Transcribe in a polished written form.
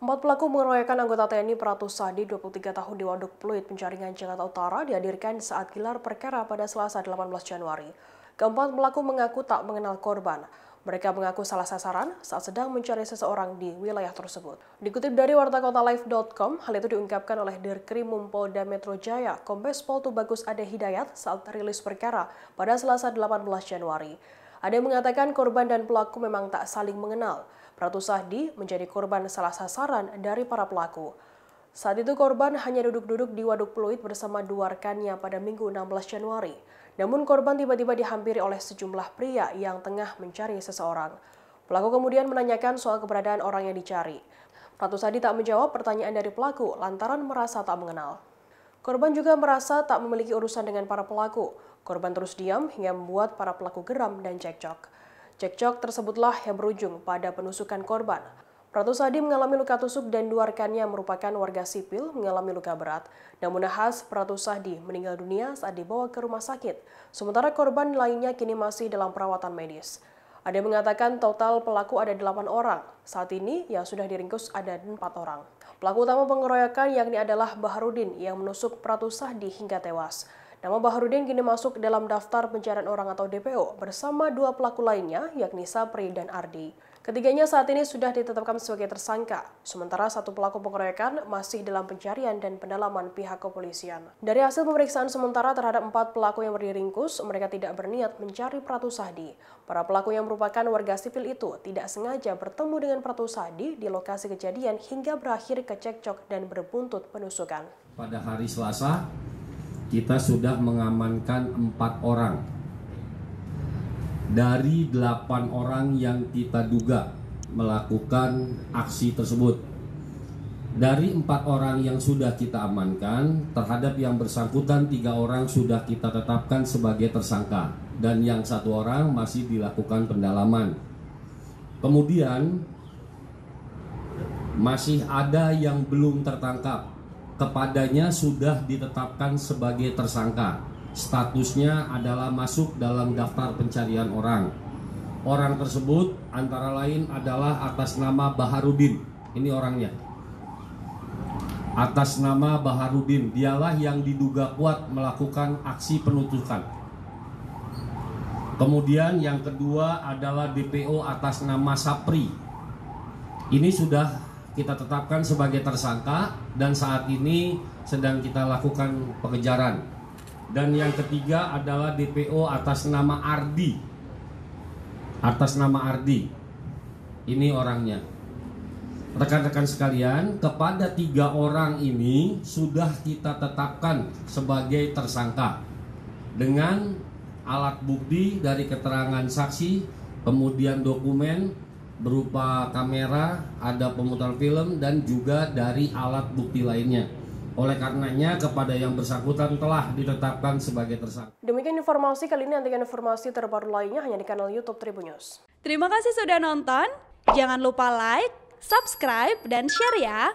4 pelaku mengeroyokan anggota TNI Pratu Sadi 23 tahun di Waduk Pluit, Penjaringan, Jakarta Utara dihadirkan saat gelar perkara pada Selasa 18 Januari. Keempat pelaku mengaku tak mengenal korban. Mereka mengaku salah sasaran saat sedang mencari seseorang di wilayah tersebut. Dikutip dari wartakotalive.com, hal itu diungkapkan oleh Dirkrimum Polda Metro Jaya, Kombes Pol Tubagus Ade Hidayat saat rilis perkara pada Selasa 18 Januari. Ade mengatakan korban dan pelaku memang tak saling mengenal. Pratu Sadi menjadi korban salah sasaran dari para pelaku. Saat itu korban hanya duduk-duduk di Waduk Pluit bersama dua rekannya pada Minggu 16 Januari. Namun korban tiba-tiba dihampiri oleh sejumlah pria yang tengah mencari seseorang. Pelaku kemudian menanyakan soal keberadaan orang yang dicari. Pratu Sadi tak menjawab pertanyaan dari pelaku lantaran merasa tak mengenal. Korban juga merasa tak memiliki urusan dengan para pelaku. Korban terus diam hingga membuat para pelaku geram dan cekcok. Cekcok tersebutlah yang berujung pada penusukan korban. Pratu Sadi mengalami luka tusuk dan dua rekannya merupakan warga sipil mengalami luka berat. Namun nahas Pratu Sadi meninggal dunia saat dibawa ke rumah sakit. Sementara korban lainnya kini masih dalam perawatan medis. Ada mengatakan total pelaku ada 8 orang. Saat ini yang sudah diringkus ada 4 orang. Pelaku utama pengeroyokan yakni adalah Baharudin yang menusuk Pratu Sadi hingga tewas. Nama Baharudin kini masuk dalam daftar pencarian orang atau DPO bersama 2 pelaku lainnya yakni Sapri dan Ardi. Ketiganya saat ini sudah ditetapkan sebagai tersangka, sementara 1 pelaku pengeroyokan masih dalam pencarian dan pendalaman pihak kepolisian. Dari hasil pemeriksaan sementara terhadap 4 pelaku yang diringkus, mereka tidak berniat mencari Pratu Sadi. Para pelaku yang merupakan warga sipil itu tidak sengaja bertemu dengan Pratu Sadi di lokasi kejadian hingga berakhir kecekcok dan berbuntut penusukan. Pada hari Selasa, kita sudah mengamankan 4 orang dari 8 orang yang kita duga melakukan aksi tersebut. Dari 4 orang yang sudah kita amankan, terhadap yang bersangkutan 3 orang sudah kita tetapkan sebagai tersangka dan yang 1 orang masih dilakukan pendalaman. Kemudian masih ada yang belum tertangkap. Kepadanya sudah ditetapkan sebagai tersangka. Statusnya adalah masuk dalam daftar pencarian orang. Orang tersebut antara lain adalah atas nama Baharudin. Ini orangnya. Atas nama Baharudin, dialah yang diduga kuat melakukan aksi penusukan. Kemudian yang kedua adalah DPO atas nama Sapri. Ini sudah kita tetapkan sebagai tersangka dan saat ini sedang kita lakukan pengejaran. Dan yang ketiga adalah DPO atas nama Ardi. Atas nama Ardi. Ini orangnya. Rekan-rekan sekalian, kepada 3 orang ini sudah kita tetapkan sebagai tersangka dengan alat bukti dari keterangan saksi, kemudian dokumen berupa kamera, ada pemutar film, dan juga dari alat bukti lainnya. Oleh karenanya, kepada yang bersangkutan telah ditetapkan sebagai tersangka. Demikian informasi kali ini, nantikan informasi terbaru lainnya hanya di kanal YouTube Tribun News. Terima kasih sudah nonton. Jangan lupa like, subscribe, dan share ya.